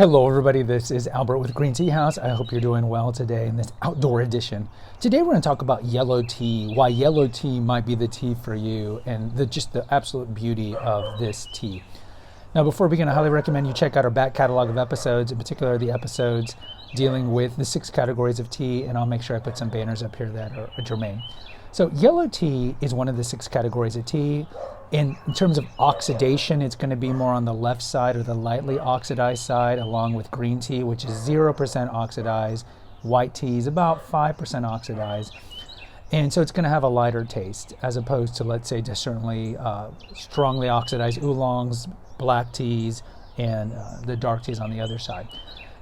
Hello everybody, this is Albert with Green Tea House. I hope you're doing well today in this outdoor edition. Today we're going to talk about yellow tea, why yellow tea might be the tea for you, and just the absolute beauty of this tea. Now before we begin, I highly recommend you check out our back catalog of episodes, in particular the episodes dealing with the 6 categories of tea, and I'll make sure I put some banners up here that are germane. So yellow tea is one of the 6 categories of tea. In terms of oxidation, it's going to be more on the left side or the lightly oxidized side, along with green tea, which is 0% oxidized. White tea is about 5% oxidized. And so it's going to have a lighter taste, as opposed to, let's say, just certainly strongly oxidized oolongs, black teas, and the dark teas on the other side.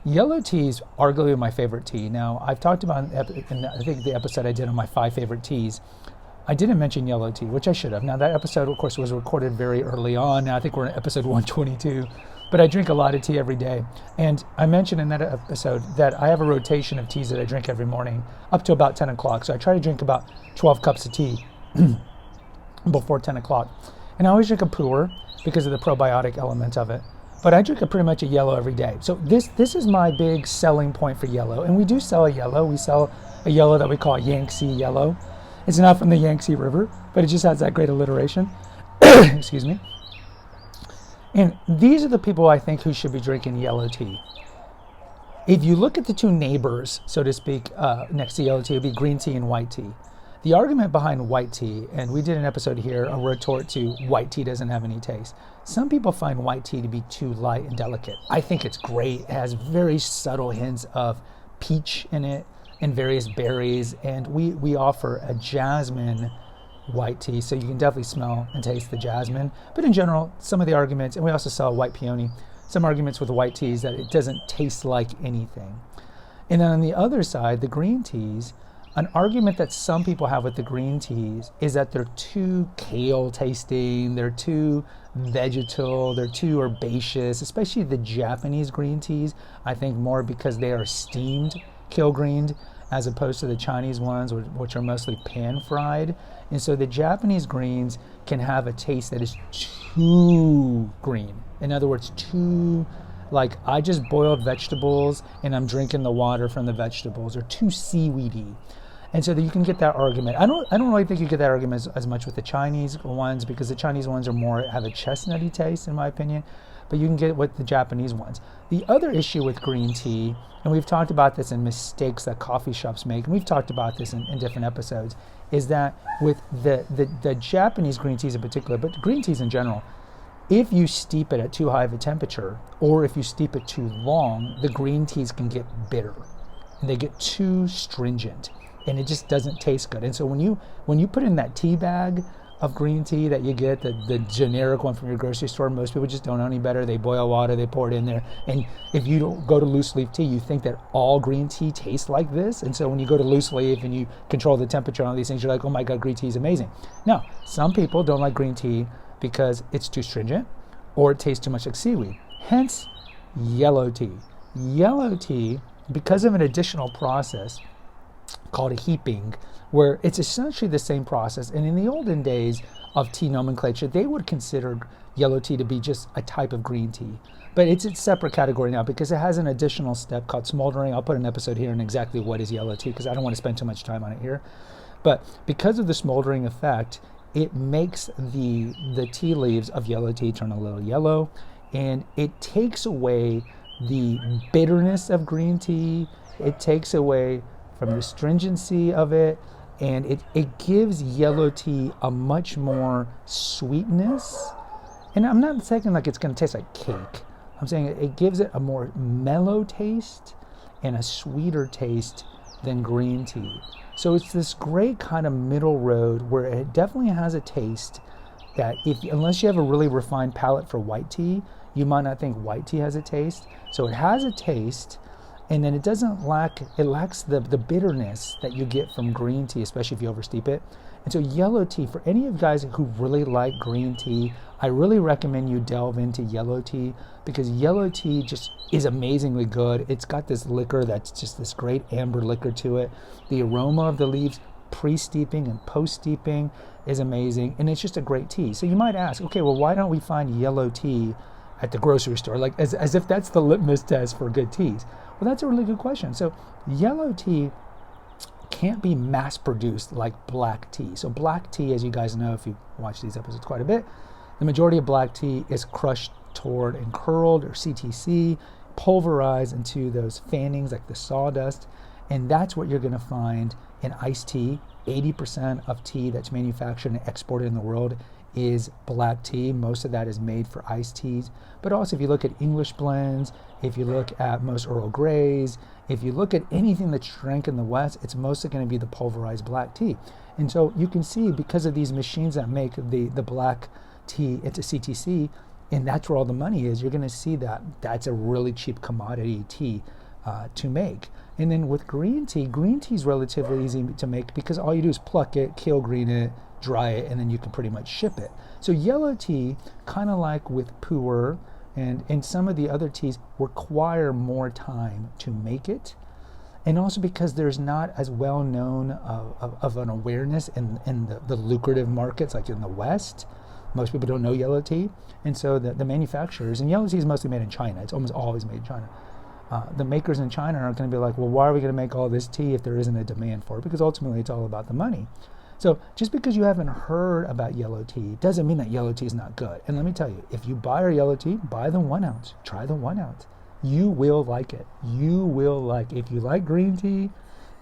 Yellow tea is arguably my favorite tea. Now, I've talked about in I think the episode I did on my 5 favorite teas, I didn't mention yellow tea, which I should have. Now, that episode, of course, was recorded very early on. Now, I think we're in episode 122. But I drink a lot of tea every day. And I mentioned in that episode that I have a rotation of teas that I drink every morning up to about 10 o'clock. So I try to drink about 12 cups of tea before 10 o'clock. And I always drink a pu'er because of the probiotic element of it. But I drink pretty much a yellow every day. So this is my big selling point for yellow. And we do sell a yellow. We sell a yellow that we call Yangtze yellow. It's not from the Yangtze River, but it just has that great alliteration. Excuse me. And these are the people I think who should be drinking yellow tea. If you look at the 2 neighbors, so to speak, next to yellow tea, it would be green tea and white tea. The argument behind white tea, and we did an episode here, a retort to white tea doesn't have any taste. Some people find white tea to be too light and delicate. I think it's great. It has very subtle hints of peach in it and various berries, and we offer a jasmine white tea, so you can definitely smell and taste the jasmine. But in general, some of the arguments, and we also sell white peony, some arguments with white teas that it doesn't taste like anything. And then on the other side, the green teas, an argument that some people have with the green teas is that they're too kale tasting, they're too vegetal, they're too herbaceous, especially the Japanese green teas, I think more because they are steamed kale greened as opposed to the Chinese ones, which are mostly pan fried. And so the Japanese greens can have a taste that is too green. In other words, too, like I just boiled vegetables and I'm drinking the water from the vegetables, or too seaweedy. And so that you can get that argument. I don't really think you get that argument as much with the Chinese ones, because the Chinese ones have a chestnutty taste, in my opinion. But you can get it with the Japanese ones. The other issue with green tea, and we've talked about this in mistakes that coffee shops make, and we've talked about this in different episodes, is that with the Japanese green teas in particular, but green teas in general, if you steep it at too high of a temperature, or if you steep it too long, the green teas can get bitter, and they get too stringent, and it just doesn't taste good. And so when you put in that tea bag of green tea that you get, the generic one from your grocery store, most people just don't know any better. They boil water, they pour it in there. And if you don't go to loose leaf tea, you think that all green tea tastes like this. And so when you go to loose leaf and you control the temperature on all these things, you're like, oh my God, green tea is amazing. Now, some people don't like green tea because it's too stringent or it tastes too much like seaweed. Hence, yellow tea. Yellow tea, because of an additional process called heaping, where it's essentially the same process. And in the olden days of tea nomenclature, they would consider yellow tea to be just a type of green tea. But it's a separate category now because it has an additional step called smoldering. I'll put an episode here on exactly what is yellow tea because I don't want to spend too much time on it here. But because of the smoldering effect, it makes the tea leaves of yellow tea turn a little yellow, and it takes away the bitterness of green tea. It takes away from the stringency of it, and it gives yellow tea a much more sweetness. And I'm not saying like it's going to taste like cake. I'm saying it gives it a more mellow taste and a sweeter taste than green tea. So it's this great kind of middle road where it definitely has a taste that unless you have a really refined palate for white tea, you might not think white tea has a taste. So it has a taste, and then it lacks the bitterness that you get from green tea, especially if you oversteep it. And so yellow tea, for any of you guys who really like green tea, I really recommend you delve into yellow tea, because yellow tea just is amazingly good. It's got this liquor that's just this great amber liquor to it. The aroma of the leaves pre-steeping and post-steeping is amazing, and it's just a great tea. So you might ask, okay, well, why don't we find yellow tea at the grocery store, like as if that's the litmus test for good teas. Well, that's a really good question. So yellow tea can't be mass produced like black tea. So black tea, as you guys know, if you watch these episodes quite a bit, the majority of black tea is crushed toward and curled, or CTC, pulverized into those fannings like the sawdust. And that's what you're going to find in iced tea. 80% of tea that's manufactured and exported in the world is black tea. Most of that is made for iced teas. But also, if you look at English blends, if you look at most Earl Greys, if you look at anything that's drank in the West, it's mostly going to be the pulverized black tea. And so you can see, because of these machines that make the black tea into CTC, and that's where all the money is, you're going to see that that's a really cheap commodity tea to make. And then with green tea is relatively easy to make because all you do is pluck it, kill green it, dry it, and then you can pretty much ship it. So yellow tea, kind of like with pu'er and some of the other teas, require more time to make it. And also because there's not as well known of an awareness in the lucrative markets like in the West. Most people don't know yellow tea. And so the manufacturers, and yellow tea is mostly made in China. It's almost always made in China. The makers in China are going to be like, well, why are we going to make all this tea if there isn't a demand for it? Because ultimately it's all about the money. So just because you haven't heard about yellow tea doesn't mean that yellow tea is not good. And let me tell you, if you buy our yellow tea, buy the 1 ounce. Try the 1 ounce. You will like it. You will like it. If you like green tea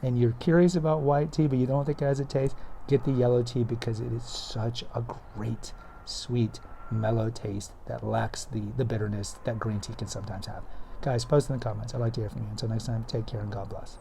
and you're curious about white tea, but you don't think it has a taste, get the yellow tea because it is such a great, sweet, mellow taste that lacks the bitterness that green tea can sometimes have. Guys, post in the comments. I'd like to hear from you. Until next time, take care and God bless.